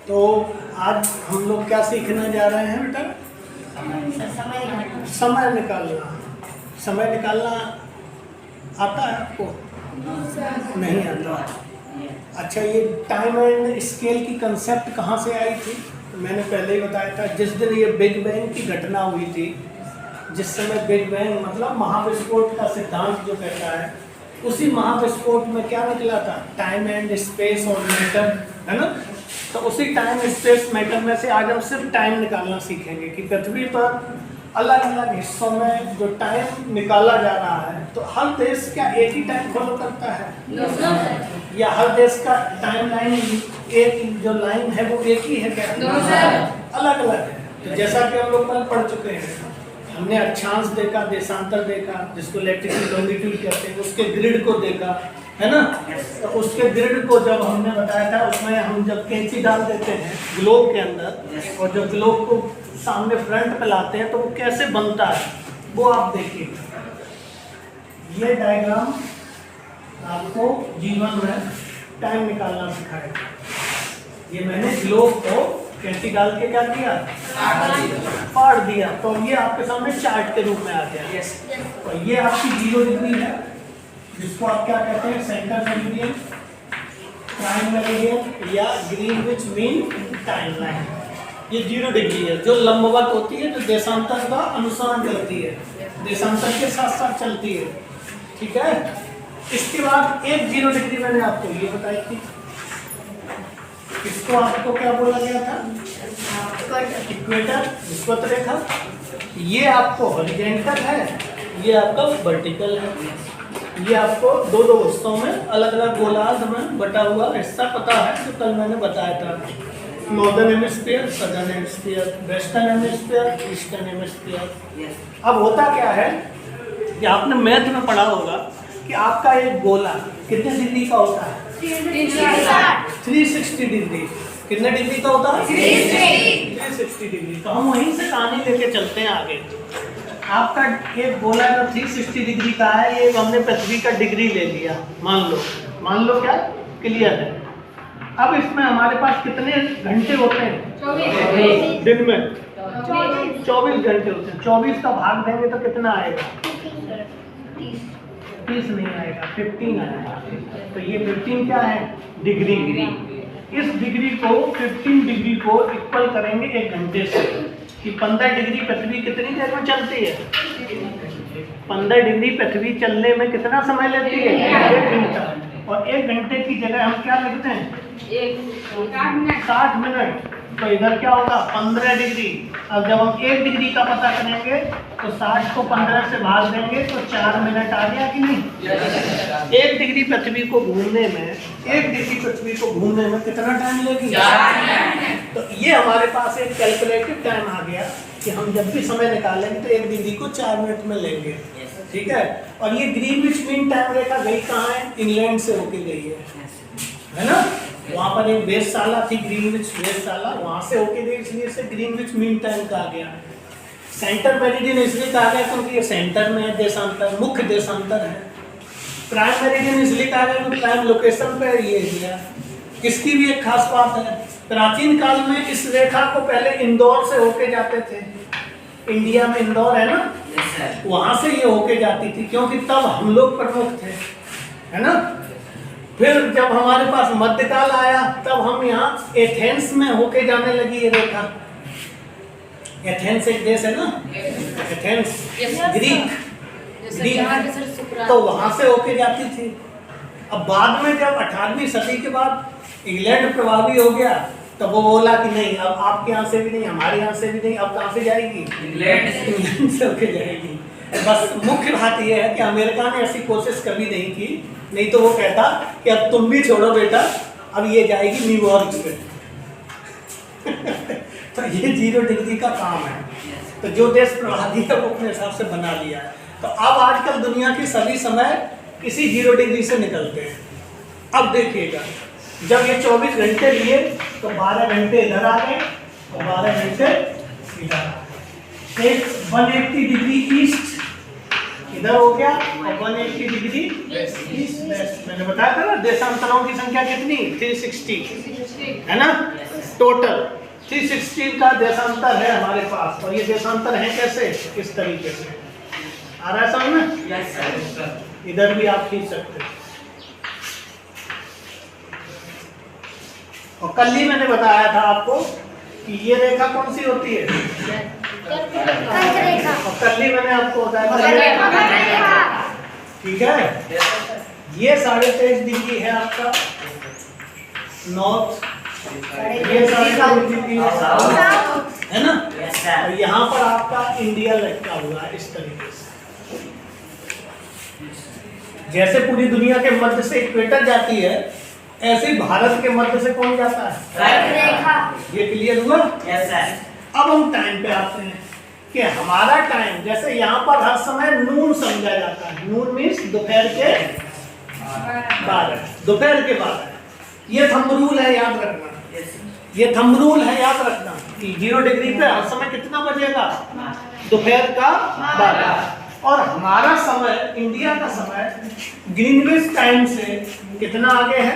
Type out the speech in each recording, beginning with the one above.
तो आज हम लोग क्या सीखने जा रहे हैं बेटा? समय निकालना। समय निकालना आता है आपको? नहीं आता। अच्छा, ये टाइम एंड स्केल की कंसेप्ट कहाँ से आई थी? तो मैंने पहले ही बताया था, जिस दिन ये बिग बैंग की घटना हुई थी, जिस समय बिग बैंग मतलब महाविस्फोट का सिद्धांत जो कहता है, उसी महाविस्फोट में क्या निकला था? टाइम एंड स्पेस और मैटर, है ना? तो उसी टाइम स्पेस मैटर में से आज हम सिर्फ टाइम निकालना सीखेंगे कि पृथ्वी पर अलग अलग हिस्सों में जो टाइम निकाला जा रहा है, तो हर देश क्या एक ही टाइम फॉलो करता है या हर देश का टाइम लाइन एक जो लाइन है वो एक ही है क्या? अलग अलग है। तो जैसा कि हम लोग कल पढ़ चुके हैं, हमने अक्षांश देखा, देशांतर देखा, जिसको लैटिट्यूड लॉन्गिट्यूड कहते हैं, उसके ग्रिड को देखा, है ना? तो उसके ग्रिड को जब हमने बताया था, उसमें हम जब कैंची डाल देते हैं ग्लोब के अंदर और जब ग्लोब को सामने फ्रंट पे लाते हैं तो वो कैसे बनता है वो आप देखिए। ये डायग्राम आपको जीवन में टाइम निकालना सिखाएगा। ये मैंने ग्लोब को कैंची डाल के क्या किया? फाड़ दिया। तो ये आपके सामने चार्ट के रूप में आ गया। और ये आपकी 0 डिग्री है, जिसको आप क्या कहते हैं? सेंटर मेरिडियन, प्राइम मेरिडियन या ग्रीनविच मीन टाइम लाइन। ये 0 डिग्री है जो लंबवत होती है, जो देशांतर का अनुसरण करती है, देशांतर के साथ साथ चलती है, ठीक है? इसके बाद एक 0 डिग्री मैंने आपको ये बताई थी, इसको आपको क्या बोला गया था? इक्वेटर, विषुवत रेखा। ये आपको हॉरिजॉन्टल है, ये आपका वर्टिकल है। ये आपको दो दो हिस्सों में अलग अलग गोलार्ध में बटा हुआ हिस्सा पता है, जो कल मैंने बताया था। Northern hemisphere, southern hemisphere, western hemisphere, eastern hemisphere. अब होता क्या है कि आपने मैथ में पढ़ा होगा कि आपका एक गोला कितने डिग्री का होता है? 360 डिग्री। कितने डिग्री का होता है? 360 डिग्री। तो हम वहीं से कहानी लेके चलते हैं आगे। आपका एक गोला जो 360 डिग्री का है, ये हमने पृथ्वी का डिग्री ले लिया, मान लो क्या? क्लियर है। अब इसमें हमारे पास कितने घंटे होते हैं? 24 दिन में 24 घंटे होते हैं। 24 का भाग देंगे तो कितना आएगा? 30 नहीं आएगा, 15 आएगा। तो ये 15 क्या है? डिग्री। इस डिग्री को 15 डिग्री को इक्वल करेंगे 1 घंटे से, कि 15 डिग्री पृथ्वी कितनी देर में चलती है? 15 डिग्री पृथ्वी चलने में कितना समय लेती है? 1 घंटा। और 1 घंटे की जगह हम क्या लिखते हैं? 60 मिनट। तो इधर क्या होगा? 15 डिग्री। अब जब हम 1 डिग्री का पता करेंगे तो 60 को 15 से भाग देंगे तो 4 मिनट आ गया कि नहीं? 1 डिग्री पृथ्वी को घूमने में, 1 डिग्री पृथ्वी को घूमने में कितना टाइम लेगी? 4 मिनट। तो ये हमारे पास एक कैलकुलेटिव टाइम आ गया कि हम जब भी समय निकालेंगे तो 1 डिग्री को 4 मिनट में लेंगे, ठीक है? और ये ग्रीनविच मीन टाइम रेखा गई कहाँ है? इंग्लैंड से होके गई है ना? वहाँ पर एक वेधशाला थी, ग्रीनविच वेधशाला, वहाँ से होके गई, इसलिए से ग्रीनविच मीन टाइम कहा गया। सेंटर मेरिडियन इसलिए कहा गया क्योंकि ये सेंटर में है, देशांतर मुख्य देशांतर है। प्राइम मेरिडियन इसलिए कहा गया क्योंकि प्राइम लोकेशन पे ये एरिया। इसकी भी एक खास बात है, प्राचीन काल में इस रेखा को पहले इंदौर से होके जाते थे। इंडिया में इंदौर है ना, वहाँ से ये होके जाती थी, क्योंकि तब हम लोग प्रमुख थे, है ना? फिर जब हमारे पास मध्यकाल आया, तब हम यहाँ एथेंस में होके जाने लगी ये रेखा। एथेंस एक देश है ना, एथेंस ग्रीक, तो वहाँ से होके जाती थी। अब बाद में जब 18वीं सदी के बाद इंग्लैंड प्रभावी हो गया, तो वो बोला कि नहीं, अब आपके यहाँ से भी नहीं, हमारे यहाँ से भी नहीं, अब कहाँ से जाएगी? इंग्लैंड से होके जाएगी। बस मुख्य बात यह है कि अमेरिका ने ऐसी कोशिश कभी नहीं की, नहीं तो वो कहता कि अब तुम भी छोड़ो बेटा, अब ये जाएगी न्यूयॉर्क से। तो ये 0 डिग्री का काम है। तो जो देश प्रभावी है वो अपने हिसाब से बना लिया है। तो अब आजकल दुनिया के सभी समय इसी 0 डिग्री से निकलते हैं। अब देखिएगा, जब ये 24 घंटे लिए तो 12 घंटे इधर आ गए और 12 घंटे इधर आ गए। एक 180 डिग्री ईस्ट इधर हो गया और 180 डिग्री ईस्ट वेस्ट। मैंने बताया था ना, देशांतरों की संख्या कितनी? 360, है ना? टोटल 360 का देशांतर है हमारे पास, और ये देशांतर है कैसे, इस तरीके से। आ रहा है समझ में? Yes sir. इधर भी आप खींच सकते हैं। और कल ही मैंने बताया था आपको कि ये रेखा कौन सी होती है, और कल ही मैंने आपको बताया, ठीक है। ये 23.5 डिग्री है आपका नॉर्थ, ये 23.5 डिग्री है ना, और यहाँ पर आपका इंडिया लटका हुआ है इस तरीके से। जैसे पूरी दुनिया के मध्य से इक्वेटर जाती है, ऐसे ही भारत के मध्य से कौन जाता है, ये क्लियर हुआ? Yes sir. अब हम टाइम पे आते हैं कि हमारा टाइम, जैसे यहाँ पर हर समय नून समझा जाता है, नून मीन्स दोपहर के 12, दोपहर के 12। ये थंब रूल है, याद रखना, ये थंब रूल है, याद रखना कि 0 डिग्री पे हर समय कितना बजेगा, दोपहर का 12। और हमारा समय, इंडिया का समय ग्रीनविच टाइम से कितना आगे है,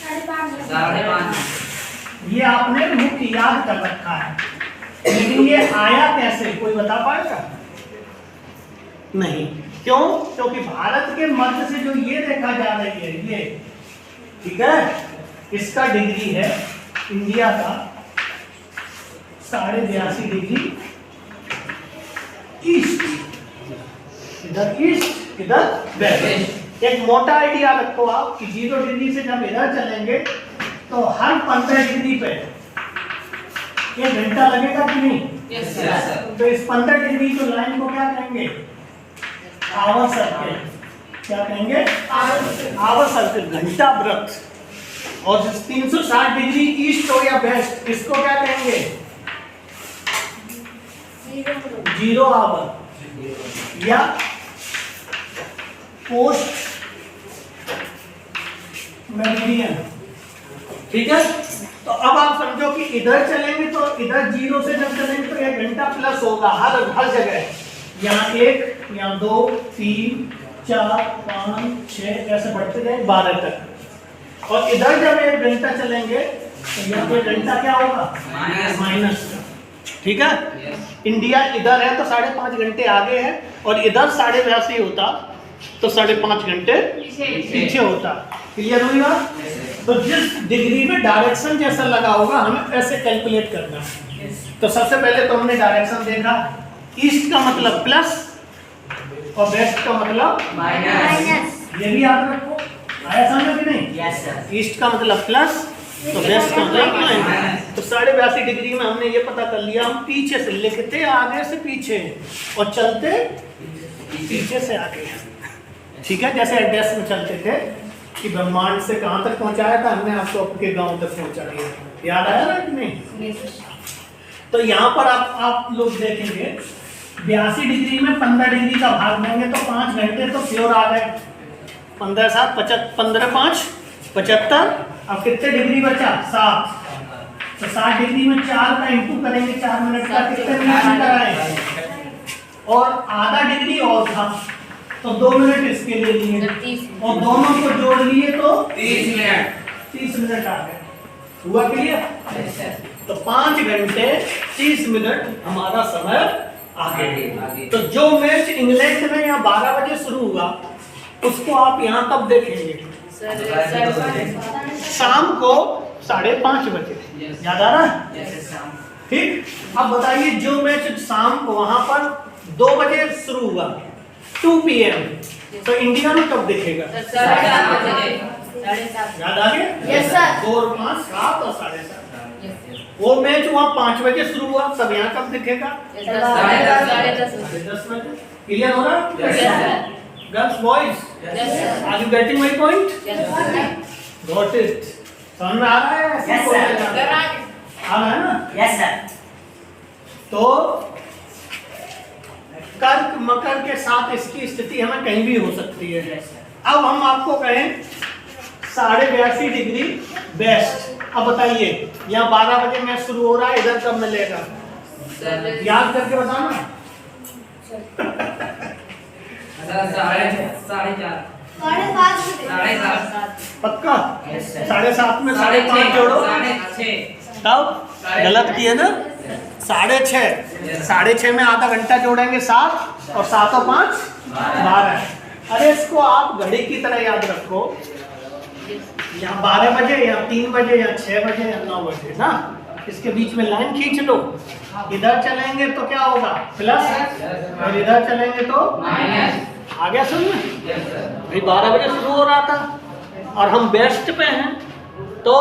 5:30। ये आपने मुख्य याद कर रखा है, लेकिन ये आया कैसे, कोई बता पाएगा? नहीं। क्यों? क्योंकि भारत के मध्य से जो ये रेखा जा रही है, ये, ठीक है, इसका डिग्री है इंडिया का 82.5 डिग्री ईस्ट, इधर ईस्ट, इधर वेस्ट। एक मोटा आइडिया रखो आप कि 0 डिग्री से जब इधर चलेंगे तो हर 15 डिग्री पे 1 घंटा लगेगा कि नहीं? Yes sir. तो इस 15 डिग्री को लाइन को क्या कहेंगे, आवर सर्कल। क्या कहेंगे, आवर सर्कल, घंटा वृत्त। और 360 डिग्री ईस्ट हो या वेस्ट, इसको क्या कहेंगे, 0 आवर या पोस्ट मेरिडियन, ठीक है। तो अब आप समझो कि इधर चलेंगे तो इधर 0 से जब चलेंगे तो 1 घंटा प्लस होगा हर जगह, यहाँ 1, यहाँ 2, 3, 4, 5, 6 ऐसे बढ़ते जाए 12 तक। और इधर जब 1 घंटा चलेंगे तो यहाँ पे घंटा क्या होगा, माइनस का, ठीक है। इंडिया इधर है तो 5.5 घंटे आगे है, और इधर 82.5 होता तो 5.5 घंटे पीछे होता। क्लियर हुई बात? तो जिस डिग्री में डायरेक्शन जैसा लगा होगा हमें ऐसे कैलकुलेट करना है। तो सबसे पहले तो हमने डायरेक्शन देखा, ईस्ट का मतलब प्लस और वेस्ट का मतलब माइनस। ये भी याद रखो, आया समझ कि नहीं? Yes sir. ईस्ट का मतलब प्लस तो वेस्ट का मतलब माइनस। तो 82.5 डिग्री में हमने ये पता कर लिया, हम पीछे से लिखते आगे से पीछे और चलते पीछे से आगे, ठीक है। जैसे एड्रेस में चलते थे कि ब्रह्मांड से कहाँ तक पहुँचाया था हमने, आपको आपके गांव तक पहुँचा दिया, याद आया ना कि नहीं? तो यहाँ पर आप लोग देखेंगे 82 डिग्री में 15 डिग्री का भाग देंगे तो 5 घंटे तो प्योर आ गए। 15 7 15 5 75। अब कितने डिग्री बचा, 7। तो 7 डिग्री में 4 का इंटू करेंगे 4 मिनट का, कितने मिनट कराए, और आधा डिग्री और था तो 2 मिनट इसके लिए लिए, और दोनों को जोड़ लिए तो 30 मिनट आ गए। हुआ क्लियर? तो 5 घंटे 30 मिनट हमारा समय आगे। तो जो मैच इंग्लैंड में यहाँ 12 बजे शुरू हुआ उसको आप यहाँ कब देखेंगे, शाम को 5:30 बजे। याद आ रहा है? ठीक। अब बताइए जो मैच शाम को वहां पर 2 बजे शुरू हुआ 2 PM, तो इंडिया में कब दिखेगा, 7:30। याद आ गया? Yes sir. 2 और 5 7 और 7:30। वो मैच वहाँ 5 बजे शुरू हुआ, तब यहाँ कब दिखेगा, 10:30 बजे। क्लियर हो रहा? Girls boys, are you getting my point? Got it? समझ में आ रहा है? Yes, sir. आ रहा है ना? Yes sir. तो कर्क मकर के साथ इसकी स्थिति हमें कहीं भी हो सकती है। अब हम आपको कहें 82.5 डिग्री वेस्ट। अब बताइए यहाँ 12 बजे मैच शुरू हो रहा है, इधर कब मिलेगा, याद करके बताना। 4:30। पक्का? Yes, sir. 7:30 में 5:30 जोड़ो, तब गलत किए ना, 6:30, 6:30 में आधा घंटा जोड़ेंगे 7 और 7 और 5 12। अरे इसको आप घड़ी की तरह याद रखो, यहाँ 12 बजे या 3 बजे या 6 बजे या 9 बजे ना, इसके बीच में लाइन खींच लो। इधर चलेंगे तो क्या होगा प्लस, और इधर चलेंगे तो माइनस। आ गया समझ में? भाई 12 बजे शुरू हो रहा था और हम बेस्ट पे हैं तो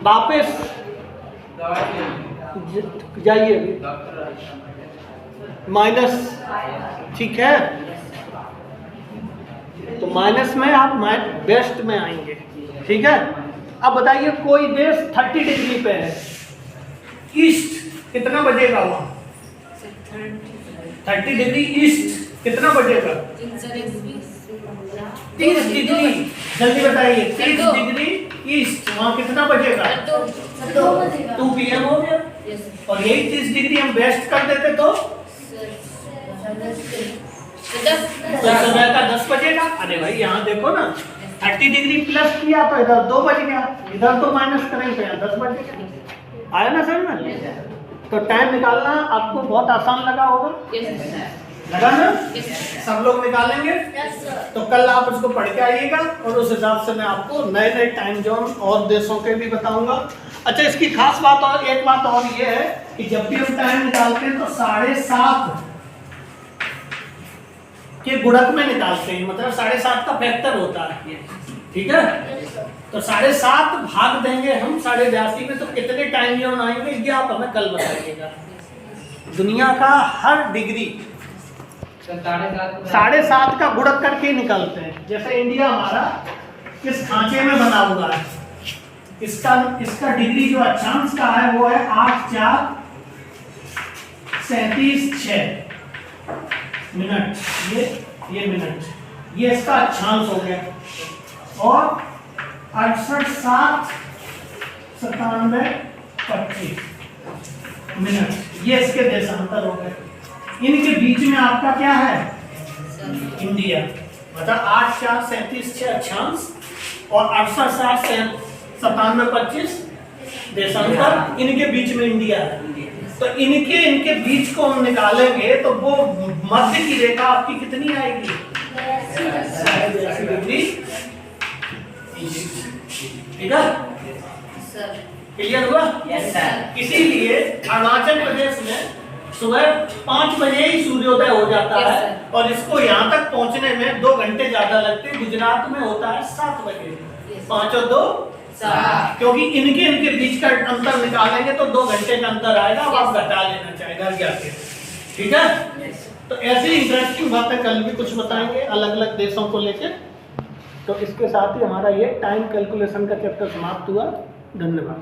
वापस जाइए माइनस, ठीक है? तो माइनस में आप बेस्ट में आएंगे, ठीक है? अब बताइए कोई देश 30 डिग्री पे है, ईस्ट कितना बजेगा वहाँ? 30 डिग्री ईस्ट कितना बजेगा? 30 डिग्री, जल्दी बताइए, 30 डिग्री ईस्ट वहाँ कितना बजेगा? 2 PM हो गया। और यही 30 डिग्री हम वेस्ट कर देते तो सुबह का 10 बजेगा। अरे भाई यहाँ देखो ना, 30 डिग्री प्लस किया तो इधर 2 बज गया, इधर तो माइनस करेंगे तो यहाँ 10 बजेगा। आया ना समझ में? तो टाइम निकालना आपको बहुत आसान लगा होगा, लगा ना? सब लोग निकालेंगे। तो कल आप उसको पढ़ के आइएगा और उस हिसाब से मैं आपको नए नए टाइम जोन और देशों के भी बताऊंगा। अच्छा, इसकी खास बात और एक बात और ये है कि जब भी हम टाइम निकालते हैं तो 7:30 के गुणक में निकालते हैं, मतलब 7:30 का फैक्टर होता है, ठीक है? तो 7:30 भाग देंगे हम 82 में, तो कितने टाइम जोन आएंगे ये आप हमें कल बताइएगा। दुनिया का हर डिग्री 7:30 का गुणक करके निकालते हैं। जैसे इंडिया हमारा किस खांचे में बना हुआ है, इसका डिग्री जो अक्षांश का है वो है 8 4 37 6 मिनट। ये मिनट, ये इसका अक्षांश हो गया। और 68 7 97 25 मिनट, ये इसके देशांतर हो गए। इनके बीच में आपका क्या है? इंडिया। मतलब 8 4 37 6 अक्षांश और 68 7 97 25 देशांतर, इनके बीच में इंडिया है। तो इनके बीच को हम निकालेंगे तो वो मध्य की रेखा आपकी कितनी आएगी? 82 डिग्री। ठीक है, क्लियर हुआ? Yes sir. इसीलिए अरुणाचल प्रदेश में सुबह 5 बजे ही सूर्योदय हो जाता है और इसको यहाँ तक पहुँचने में 2 घंटे ज्यादा लगते हैं। गुजरात में होता है 7 बजे, 5 और 2 7, क्योंकि इनके बीच का अंतर निकालेंगे तो 2 घंटे का अंतर आएगा। अब आप घटा लेना चाहिए घर जाके, ठीक है? तो ऐसी इंटरेस्टिंग बातें कल भी कुछ बताएंगे अलग अलग देशों को लेकर। तो इसके साथ ही हमारा ये टाइम कैलकुलेशन का चैप्टर समाप्त हुआ। धन्यवाद।